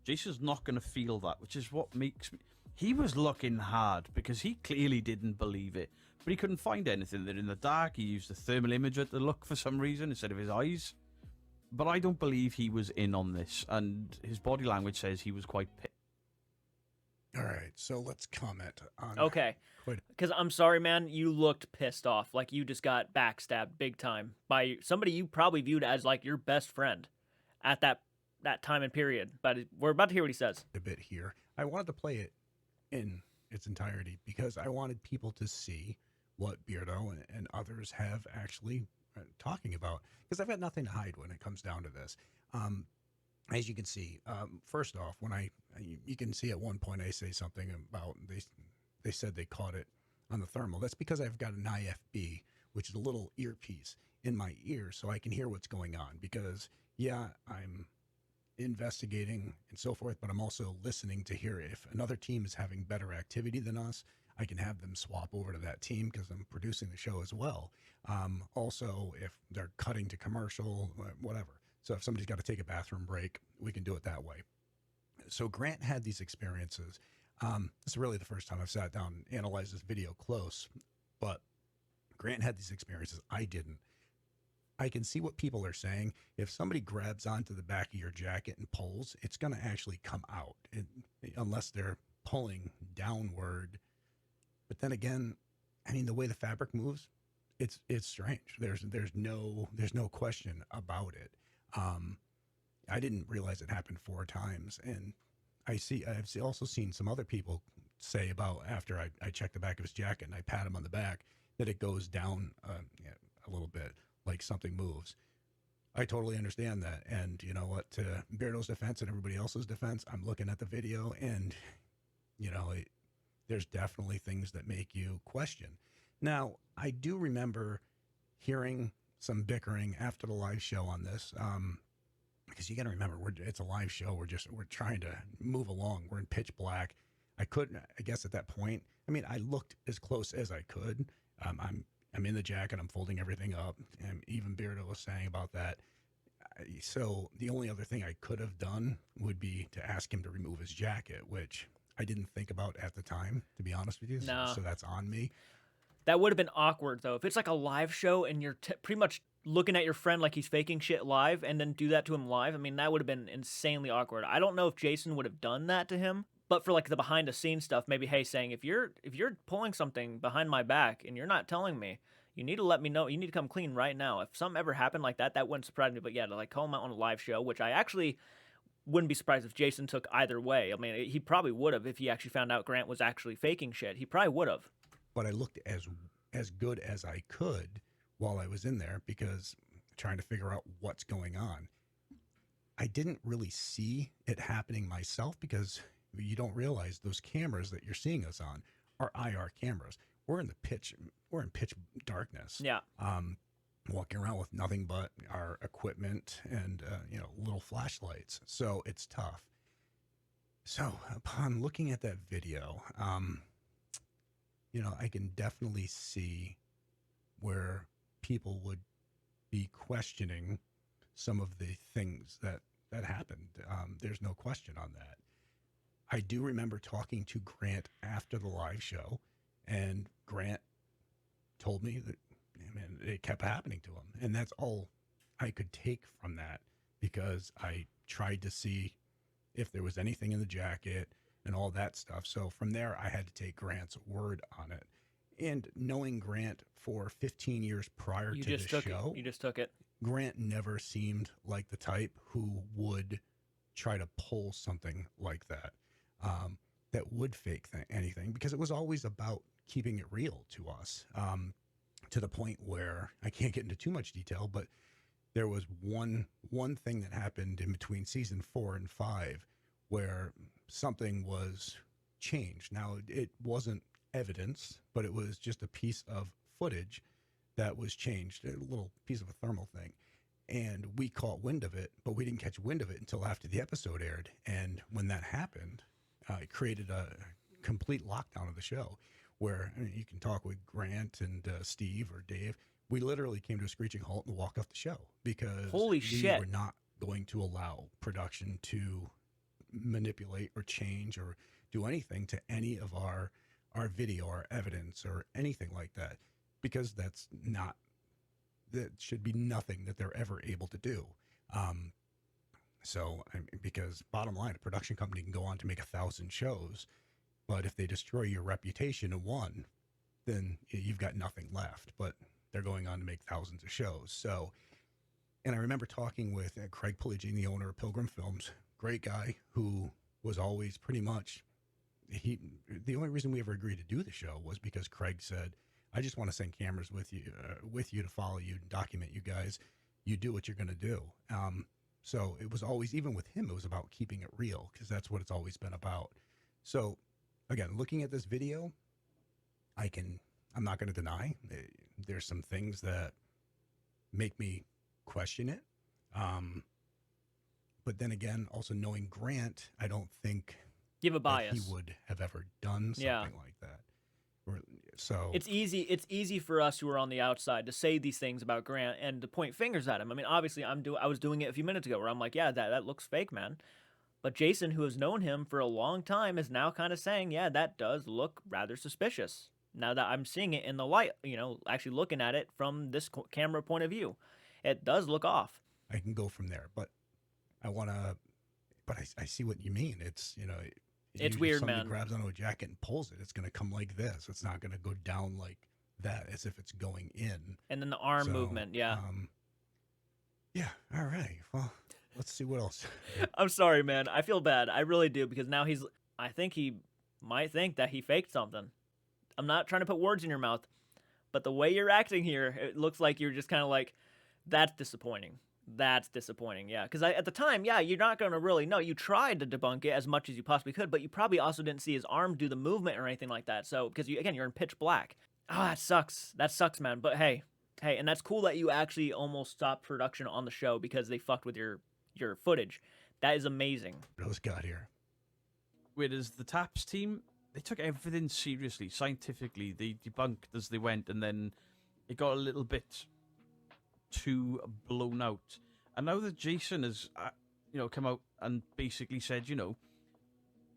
Jason's not going to feel that, which is what makes me... He was looking hard because he clearly didn't believe it. But he couldn't find anything there in the dark. He used a thermal imager to look for some reason instead of his eyes. But I don't believe he was in on this. And his body language says he was quite pissed. All right, so let's comment on... Okay. Quite Because I'm sorry, man, you looked pissed off. Like you just got backstabbed big time by somebody you probably viewed as, like, your best friend at that time and period. But we're about to hear what he says. a bit here. I wanted to play it in its entirety because I wanted people to see what Beardo and others have actually talking about, because I've got nothing to hide when it comes down to this. As you can see, first off, when you can see at one point I say something about they said they caught it on the thermal. That's because I've got an IFB, which is a little earpiece in my ear, so I can hear what's going on. Because yeah, I'm investigating and so forth, but I'm also listening to hear if another team is having better activity than us. I can have them swap over to that team because I'm producing the show as well. Also, if they're cutting to commercial, whatever. So if somebody's got to take a bathroom break, we can do it that way. So Grant had these experiences. This is really the first time I've sat down and analyzed this video close, but Grant had these experiences. I didn't. I can see what people are saying. If somebody grabs onto the back of your jacket and pulls, it's going to actually come out, unless they're pulling downward. But then again, I mean, the way the fabric moves, it's strange. There's no question about it. I didn't realize it happened 4 times, and I've also seen some other people say about after I check the back of his jacket and I pat him on the back that it goes down a little bit, like something moves. I totally understand that, and you know what? To Beardo's defense and everybody else's defense, I'm looking at the video, and you know, there's definitely things that make you question. Now, I do remember hearing some bickering after the live show on this, because you got to remember, it's a live show. We're trying to move along. We're in pitch black. I guess at that point, I mean, I looked as close as I could. I'm in the jacket. I'm folding everything up, and even Beardo was saying about that. So the only other thing I could have done would be to ask him to remove his jacket, which I didn't think about at the time, to be honest with you. No. So that's on me. That would have been awkward, though. If it's like a live show and you're pretty much looking at your friend like he's faking shit live and then do that to him live, I mean, that would have been insanely awkward. I don't know if Jason would have done that to him, but for like the behind the scenes stuff, maybe, hey, saying, if you're pulling something behind my back and you're not telling me, you need to let me know. You need to come clean right now. If something ever happened like that, that wouldn't surprise me. But yeah, to like call him out on a live show, which I actually wouldn't be surprised if Jason took either way. I mean, he probably would have if he actually found out Grant was actually faking shit. He probably would have. But I looked as good as I could while I was in there, because trying to figure out what's going on. I didn't really see it happening myself, because you don't realize those cameras that you're seeing us on are IR cameras. We're in pitch darkness. Yeah. Walking around with nothing but our equipment and little flashlights. So it's tough. So upon looking at that video, I can definitely see where people would be questioning some of the things that happened. There's no question on that. I do remember talking to Grant after the live show, and Grant told me that, man, it kept happening to him. And that's all I could take from that, because I tried to see if there was anything in the jacket and all that stuff. So from there, I had to take Grant's word on it. And knowing Grant for 15 years prior You to just the took show, it. You just took it. Grant never seemed like the type who would try to pull something like that, that would fake anything, because it was always about keeping it real to us, to the point where I can't get into too much detail, but there was one thing that happened in between season 4 and 5 where something was changed. Now, it wasn't evidence, but it was just a piece of footage that was changed, a little piece of a thermal thing. And we caught wind of it, but we didn't catch wind of it until after the episode aired. And when that happened, it created a complete lockdown of the show where, I mean, you can talk with Grant and Steve or Dave. We literally came to a screeching halt and walked off the show because Holy we shit. were not going to allow production to manipulate or change or do anything to any of our video, our evidence, or anything like that, because that should be nothing that they're ever able to do. Because bottom line, a production company can go on to make 1,000 shows, but if they destroy your reputation in one, then you've got nothing left. But they're going on to make thousands of shows. So, and I remember talking with Craig Pellegrini, the owner of Pilgrim Films, great guy who was always pretty much, the only reason we ever agreed to do the show was because Craig said, I just want to send cameras with you to follow you and document you guys. You do what you're going to do. So it was always, even with him, it was about keeping it real, because that's what it's always been about. So again, looking at this video, I'm not going to deny there's some things that make me question it. But then again, also knowing Grant, I don't think You have a that bias. he would have ever done something Yeah. like that. So It's easy for us who are on the outside to say these things about Grant and to point fingers at him. I mean, obviously, I was doing it a few minutes ago where I'm like, yeah, that looks fake, man. But Jason, who has known him for a long time, is now kind of saying, yeah, that does look rather suspicious. Now that I'm seeing it in the light, actually looking at it from this camera point of view, it does look off. I can go from there, but I see what you mean. It's, It's if weird, somebody man. grabs onto a jacket and pulls it, it's going to come like this. It's not going to go down like that as if it's going in. And then the arm So, movement, yeah. Yeah. All right. Well, let's see what else. I'm sorry, man. I feel bad. I really do, because now I think he might think that he faked something. I'm not trying to put words in your mouth, but the way you're acting here, it looks like you're just kind of like, that's disappointing. That's disappointing, yeah. Because at the time, yeah, you're not going to really know. You tried to debunk it as much as you possibly could, but you probably also didn't see his arm do the movement or anything like that. So, because you're in pitch black. Ah, that sucks. That sucks, man. But hey, and that's cool that you actually almost stopped production on the show because they fucked with your footage. That is amazing. Rose got here. Whereas the TAPS team, they took everything seriously, scientifically. They debunked as they went, and then it got a little bit too blown out. And now that Jason has, come out and basically said,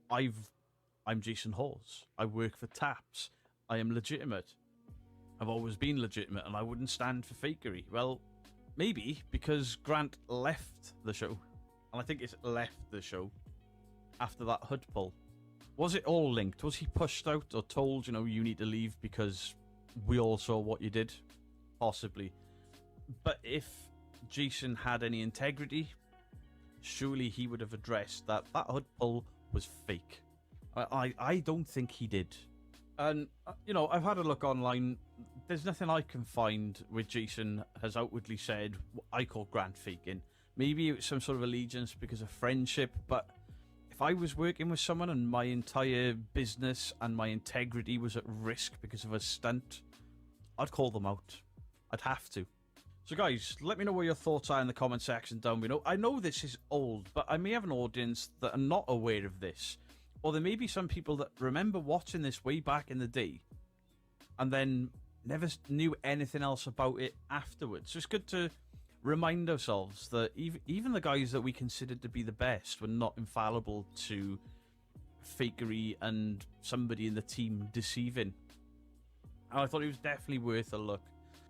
I'm Jason Hawes. I work for TAPS. I am legitimate. I've always been legitimate, and I wouldn't stand for fakery. Well, maybe because Grant left the show, and I think it's left the show after that hood pull. Was it all linked? Was he pushed out or told, you need to leave because we all saw what you did? Possibly. But if Jason had any integrity, surely he would have addressed that hood pull was fake. I don't think he did. And, I've had a look online. There's nothing I can find where Jason has outwardly said, I call Grant faking. Maybe it was some sort of allegiance because of friendship, but if I was working with someone and my entire business and my integrity was at risk because of a stunt, I'd call them out. I'd have to. So guys, let me know what your thoughts are in the comment section down below. I know this is old, but I may have an audience that are not aware of this. Or there may be some people that remember watching this way back in the day and then never knew anything else about it afterwards. So it's good to remind ourselves that even the guys that we considered to be the best were not infallible to fakery and somebody in the team deceiving. And I thought it was definitely worth a look.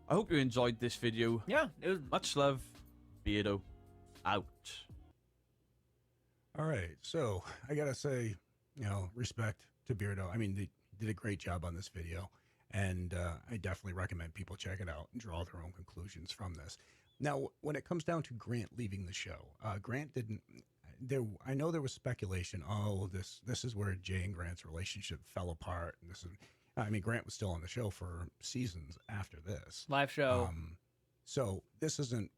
I hope you enjoyed this video. Yeah, it was. Much love, Beardo out. All right. So I got to say, respect to Beardo. I mean, they did a great job on this video. And I definitely recommend people check it out and draw their own conclusions from this. Now, when it comes down to Grant leaving the show, Grant didn't. There, I know there was speculation. Oh, this is where Jay and Grant's relationship fell apart. And this is, I mean, Grant was still on the show for seasons after this. Live show. So this isn't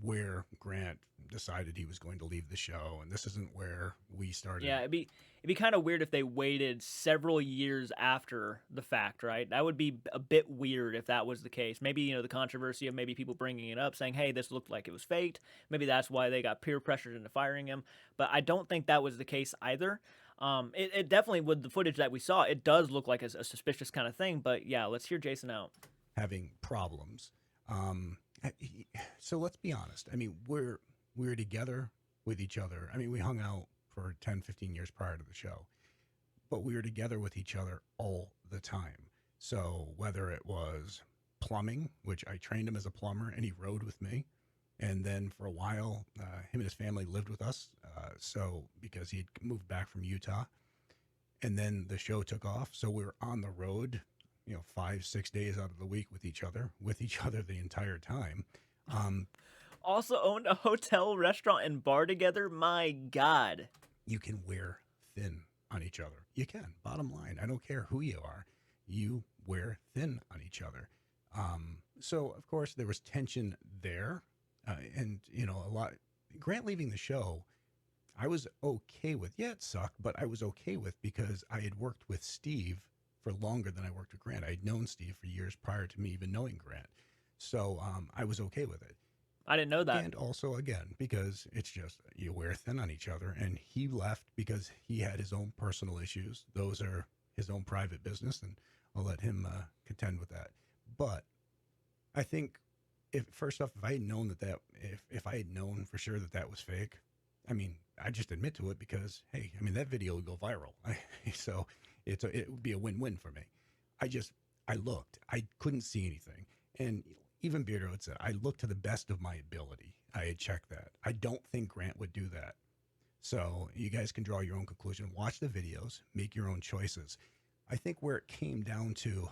where Grant decided he was going to leave the show, and this isn't where we started. Yeah, it'd be kind of weird if they waited several years after the fact, right? That would be a bit weird if that was the case. Maybe, you know, the controversy of maybe people bringing it up, saying, hey, this looked like it was faked. Maybe that's why they got peer pressured into firing him. But I don't think that was the case either. It definitely, with the footage that we saw, it does look like a suspicious kind of thing. But yeah, let's hear Jason out. Having problems. So let's be honest. I mean, we're together with each other. I mean, we hung out for 10, 15 years prior to the show, but we were together with each other all the time. So whether it was plumbing, which I trained him as a plumber and he rode with me. And then for a while, him and his family lived with us. So because he'd moved back from Utah, and then the show took off. So we were on the road, 5-6 days out of the week with each other the entire time. Also owned a hotel, restaurant, and bar together. My God. You can wear thin on each other. You can. Bottom line, I don't care who you are. You wear thin on each other. So of course there was tension there, and a lot. Grant leaving the show, I was okay with. Yeah, it sucked, but I was okay with because I had worked with Steve for longer than I worked with Grant. I had known Steve for years prior to me even knowing Grant. So I was okay with it. I didn't know that. And also, again, because it's just you wear thin on each other. And he left because he had his own personal issues. Those are his own private business, and I'll let him contend with that. But I think, first off, if I had known if I had known for sure that was fake, I mean, I just admit to it because, hey, I mean, that video would go viral. So it would be a win-win for me. I looked. I couldn't see anything. And even Beardo had said, I looked to the best of my ability. I had checked that. I don't think Grant would do that. So you guys can draw your own conclusion. Watch the videos. Make your own choices. I think where it came down to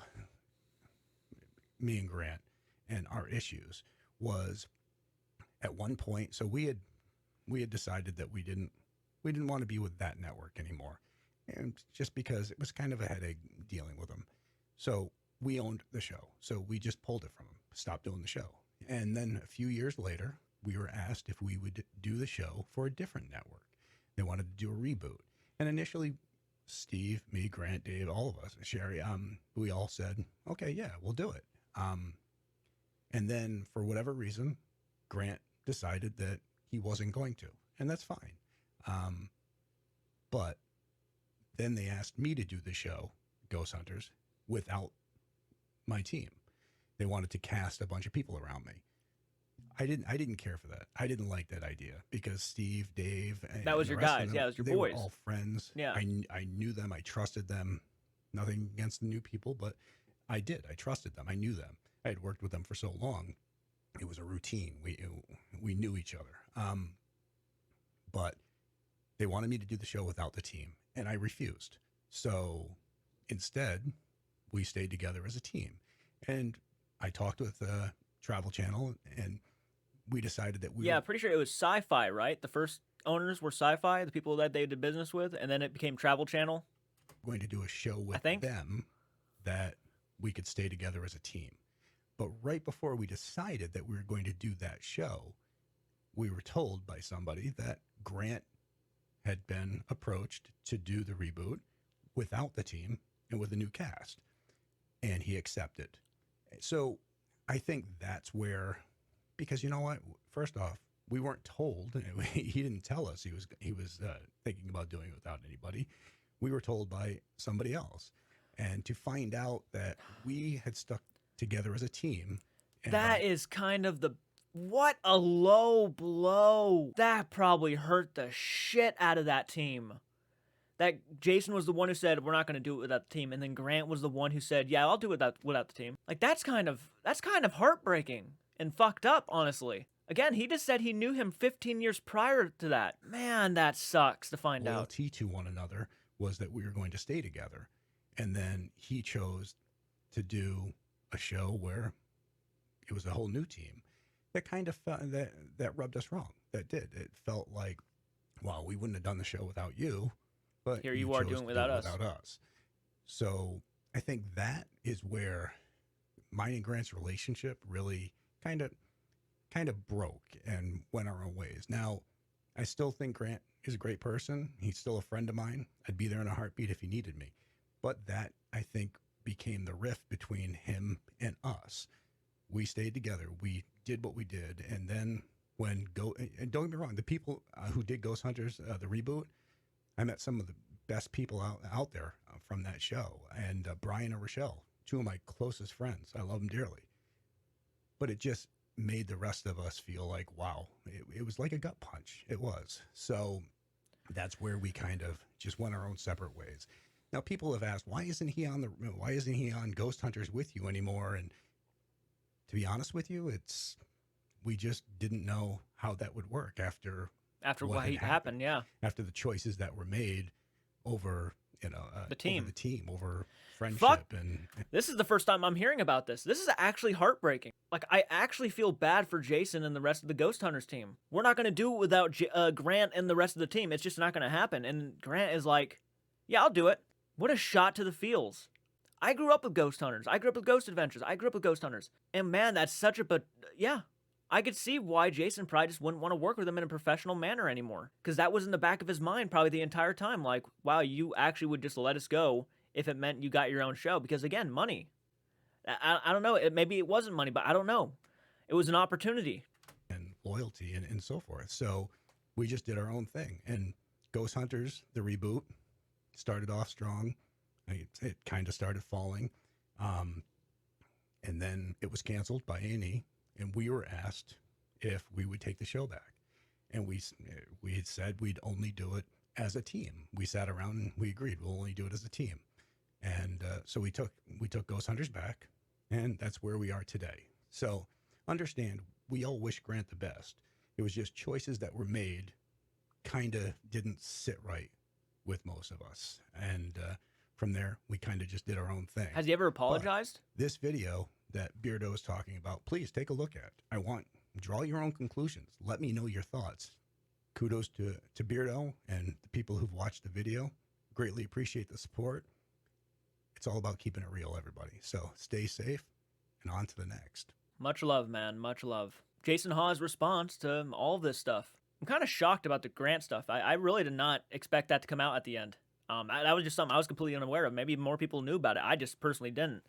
me and Grant and our issues was at one point, so we had decided that we didn't want to be with that network anymore. And just because it was kind of a headache dealing with them. So we owned the show. So we just pulled it from them, stopped doing the show. And then a few years later, we were asked if we would do the show for a different network. They wanted to do a reboot. And initially, Steve, me, Grant, Dave, all of us, Sherry, we all said, okay, yeah, we'll do it. And then for whatever reason, Grant decided that he wasn't going to. And that's fine. But then they asked me to do the show, Ghost Hunters, without my team. They wanted to cast a bunch of people around me. I didn't care for that. I didn't like that idea because Steve, Dave, and that was the your rest of guys. them, Yeah, it was your they boys. were all friends. Yeah. I knew them. I trusted them. Nothing against the new people, but I did. I trusted them. I knew them. I had worked with them for so long. It was a routine. We knew each other. But they wanted me to do the show without the team, and I refused. So instead, we stayed together as a team. And I talked with Travel Channel, and we decided that Yeah, pretty sure it was Sci-Fi, right? The first owners were Sci-Fi, the people that they did business with, and then it became Travel Channel. going to do a show with think. them that we could stay together as a team. But right before we decided that we were going to do that show, we were told by somebody that Grant had been approached to do the reboot without the team and with a new cast. And he accepted. So I think that's where, because you know what? First off, we weren't told. He didn't tell us he was thinking about doing it without anybody. We were told by somebody else. And to find out that we had stuck together as a team. And That is kind of what a low blow. That probably hurt the shit out of that team. That Jason was the one who said, we're not going to do it without the team. And then Grant was the one who said, yeah, I'll do it without the team. Like, that's kind of heartbreaking and fucked up, honestly. Again, he just said he knew him 15 years prior to that. Man, that sucks to find out. loyalty to one another was that we were going to stay together. And then he chose to do a show where it was a whole new team. That kind of felt, that rubbed us wrong. That did. It felt like, wow, we wouldn't have done the show without you, but Here you are chose doing to without do it us. without us. So I think that is where mine and Grant's relationship really kind of broke and went our own ways. Now, I still think Grant is a great person. He's still a friend of mine. I'd be there in a heartbeat if he needed me. But that, I think, became the rift between him and us. We stayed together. We did what we did. And then and don't get me wrong, the people who did Ghost Hunters, the reboot, I met some of the best people out there from that show. And Brian and Rochelle, two of my closest friends. I love them dearly. But it just made the rest of us feel like, wow, it was like a gut punch. It was. So that's where we kind of just went our own separate ways. Now, people have asked, why isn't he on Ghost Hunters with you anymore? And to be honest with you, we just didn't know how that would work after what had happened. Yeah. After the choices that were made over, The team. over friendship. Fuck. And This is the first time I'm hearing about this. This is actually heartbreaking. Like, I actually feel bad for Jason and the rest of the Ghost Hunters team. We're not going to do it without Grant and the rest of the team. It's just not going to happen. And Grant is like, yeah, I'll do it. What a shot to the feels. I grew up with Ghost Hunters. I grew up with Ghost Adventures. I grew up with Ghost Hunters. And man, that's such a, but yeah, I could see why Jason probably just wouldn't want to work with him in a professional manner anymore. Because that was in the back of his mind probably the entire time. Like, wow, you actually would just let us go if it meant you got your own show. Because again, money. I don't know. Maybe it wasn't money, but I don't know. It was an opportunity. and loyalty and so forth. So we just did our own thing. And Ghost Hunters, the reboot, started off strong. It kind of started falling. And then it was canceled by A&E. And we were asked if we would take the show back. And we had said we'd only do it as a team. We sat around and we agreed we'll only do it as a team. And so we took Ghost Hunters back, and that's where we are today. So understand, we all wish Grant the best. It was just choices that were made kind of didn't sit right with most of us. And from there, we kind of just did our own thing. Has he ever apologized? This video that Beardo is talking about, please take a look at. Draw your own conclusions. Let me know your thoughts. Kudos to Beardo and the people who've watched the video. Greatly appreciate the support. It's all about keeping it real, everybody. So stay safe and on to the next. Much love, man. Much love. Jason Hawes' response to all this stuff. I'm kind of shocked about the Grant stuff. I really did not expect that to come out at the end. That was just something I was completely unaware of. Maybe more people knew about it. I just personally didn't.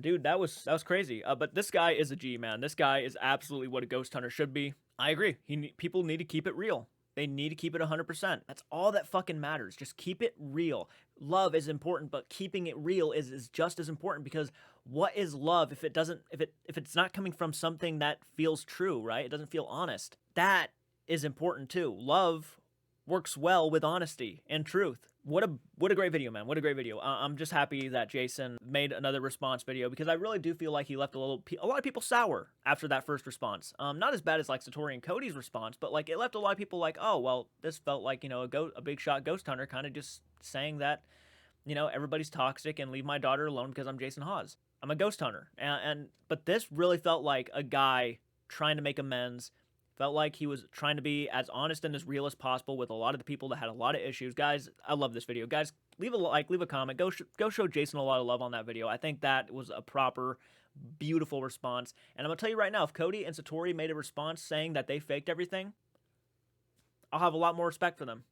Dude, that was crazy. But this guy is a G, man. This guy is absolutely what a ghost hunter should be. I agree. People need to keep it real. They need to keep it 100%. That's all that fucking matters. Just keep it real. Love is important, but keeping it real is just as important, because what is love if it's not coming from something that feels true, right? It doesn't feel honest. That is important too. Love works well with honesty and truth. What a great video, man. What a great video. I'm just happy that Jason made another response video, because I really do feel like he left a lot of people sour after that first response. Not as bad as like Satori and Cody's response, but like it left a lot of people like, oh, well, this felt like, a big shot ghost hunter kind of just saying that, everybody's toxic and leave my daughter alone because I'm Jason Hawes. I'm a ghost hunter. But this really felt like a guy trying to make amends. Felt like he was trying to be as honest and as real as possible with a lot of the people that had a lot of issues. Guys, I love this video. Guys, leave a like, leave a comment. Go show Jason a lot of love on that video. I think that was a proper, beautiful response. And I'm going to tell you right now, if Cody and Satori made a response saying that they faked everything, I'll have a lot more respect for them.